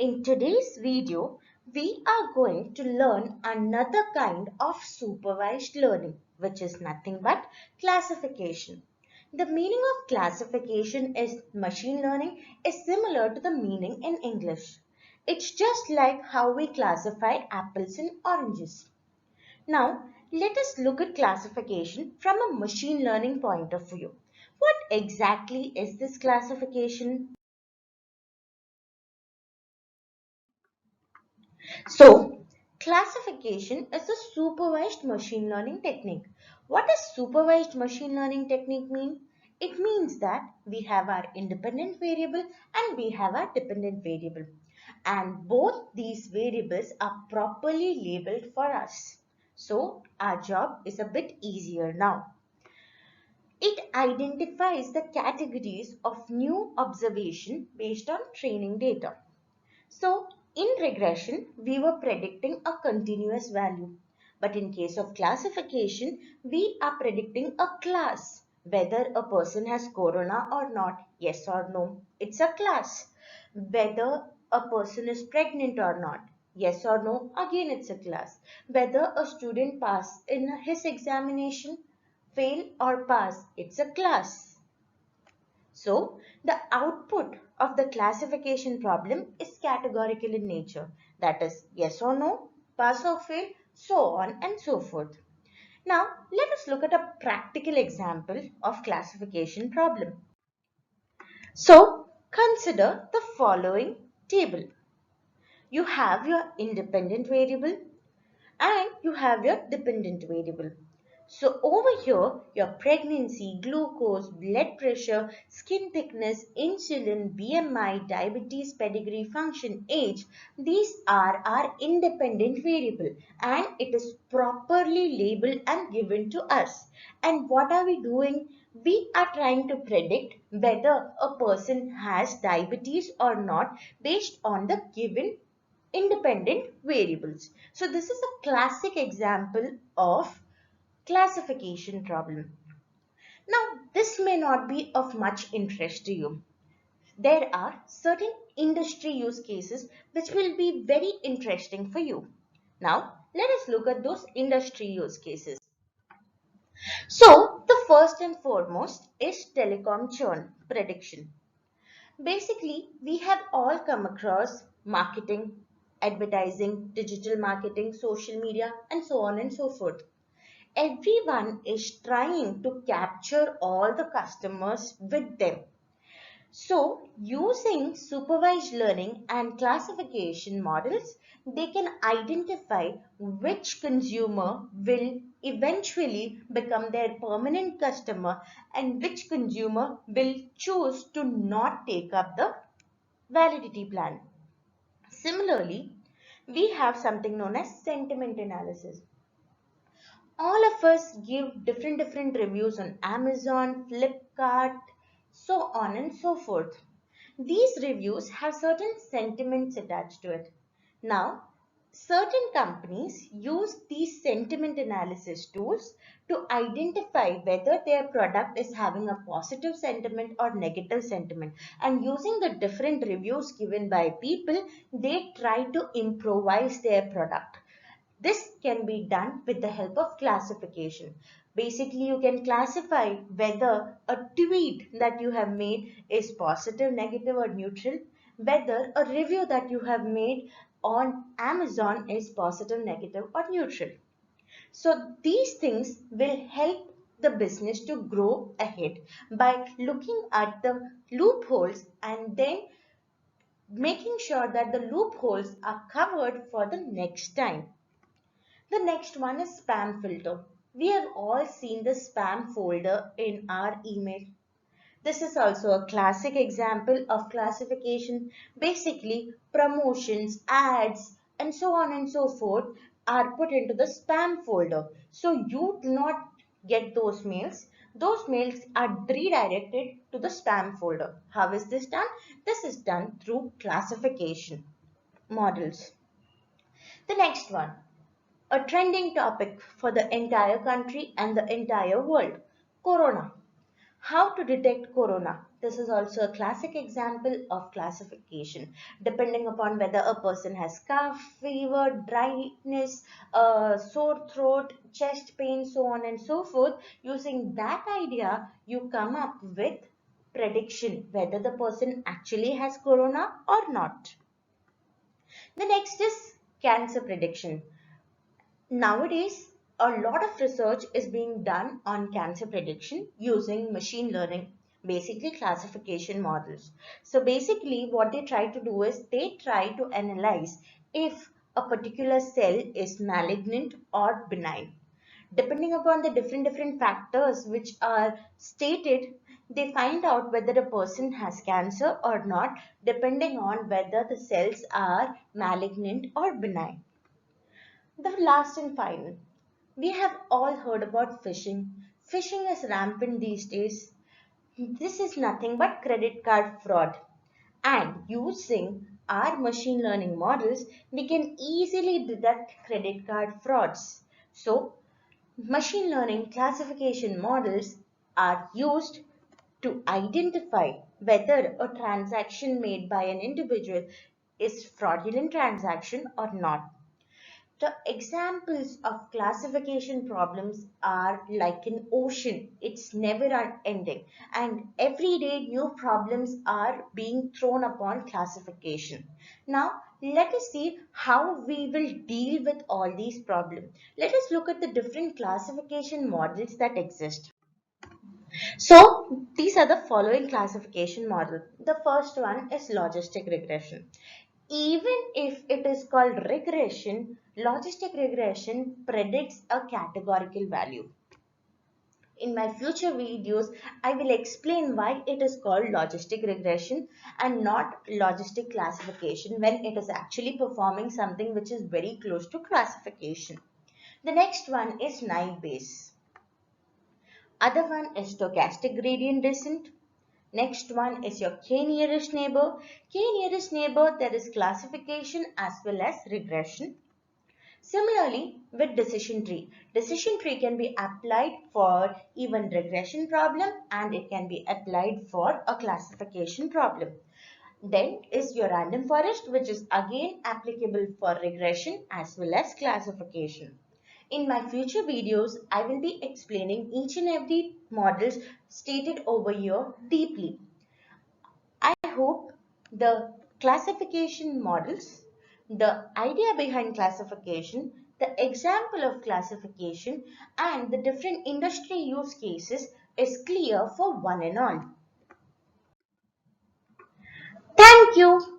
In today's video, we are going to learn another kind of supervised learning, which is nothing but classification. The meaning of classification is machine learning is similar to the meaning in English. It's just like how we classify apples and oranges. Now, let us look at classification from a machine learning point of view. What exactly is this classification? So, classification is a supervised machine learning technique. What does supervised machine learning technique mean? It means that we have our independent variable and we have our dependent variable. And both these variables are properly labeled for us. So, our job is a bit easier now. It identifies the categories of new observation based on training data. So, in regression, we were predicting a continuous value. But in case of classification, we are predicting a class. Whether a person has corona or not, yes or no, it's a class. Whether a person is pregnant or not, yes or no, again it's a class. Whether a student pass in his examination, fail or pass, it's a class. So, the output of the classification problem is categorical in nature. That is, yes or no, pass or fail, so on and so forth. Now, let us look at a practical example of classification problem. So, consider the following table. You have your independent variable and you have your dependent variable. So over here, your pregnancy, glucose, blood pressure, skin thickness, insulin, BMI, diabetes, pedigree, function, age, these are our independent variable and it is properly labeled and given to us. And what are we doing? We are trying to predict whether a person has diabetes or not based on the given independent variables. So this is a classic example of classification problem. Now this may not be of much interest to you. There are certain industry use cases which will be very interesting for you. Now let us look at those industry use cases. So the first and foremost is telecom churn prediction. Basically, we have all come across marketing, advertising, digital marketing, social media, and so on and so forth. Everyone is trying to capture all the customers with them. So, using supervised learning and classification models, they can identify which consumer will eventually become their permanent customer and which consumer will choose to not take up the validity plan. Similarly, we have something known as sentiment analysis. All of us give different reviews on Amazon, Flipkart, so on and so forth. These reviews have certain sentiments attached to it. Now, certain companies use these sentiment analysis tools to identify whether their product is having a positive sentiment or negative sentiment. And using the different reviews given by people, they try to improvise their product. This can be done with the help of classification. Basically, you can classify whether a tweet that you have made is positive, negative, or neutral, whether a review that you have made on Amazon is positive, negative, or neutral. So, these things will help the business to grow ahead by looking at the loopholes and then making sure that the loopholes are covered for the next time. The next one is spam filter. We have all seen the spam folder in our email. This is also a classic example of classification. Basically, promotions, ads, and so on and so forth are put into the spam folder. So you do not get those mails. Those mails are redirected to the spam folder. How is this done? This is done through classification models. The next one, a trending topic for the entire country and the entire world, Corona. How to detect corona. This is also a classic example of classification. Depending upon whether a person has cough, fever, dryness, sore throat, chest pain, so on and so forth, using that idea, you come up with prediction whether the person actually has corona or not. The next is cancer prediction. Nowadays, a lot of research is being done on cancer prediction using machine learning, basically classification models. So basically what they try to do is they try to analyze if a particular cell is malignant or benign. Depending upon the different factors which are stated, they find out whether a person has cancer or not, depending on whether the cells are malignant or benign. The last and final. We have all heard about phishing. Phishing is rampant these days. This is nothing but credit card fraud. And using our machine learning models, we can easily detect credit card frauds. So, machine learning classification models are used to identify whether a transaction made by an individual is fraudulent transaction or not. The examples of classification problems are like an ocean. It's never ending. And every day new problems are being thrown upon classification. Now, let us see how we will deal with all these problems. Let us look at the different classification models that exist. So, these are the following classification model. The first one is logistic regression. Even if it is called regression, logistic regression predicts a categorical value. In my future videos, I will explain why it is called logistic regression and not logistic classification when it is actually performing something which is very close to classification. The next one is naive Bayes. Other one is stochastic gradient descent. Next one is your k nearest neighbor. K nearest neighbor, there is classification as well as regression. Similarly, with decision tree. Decision tree can be applied for even regression problem and it can be applied for a classification problem. Then is your random forest, which is again applicable for regression as well as classification. In my future videos, I will be explaining each and every models stated over here deeply. I hope the classification models, the idea behind classification, the example of classification, and the different industry use cases is clear for one and all. Thank you.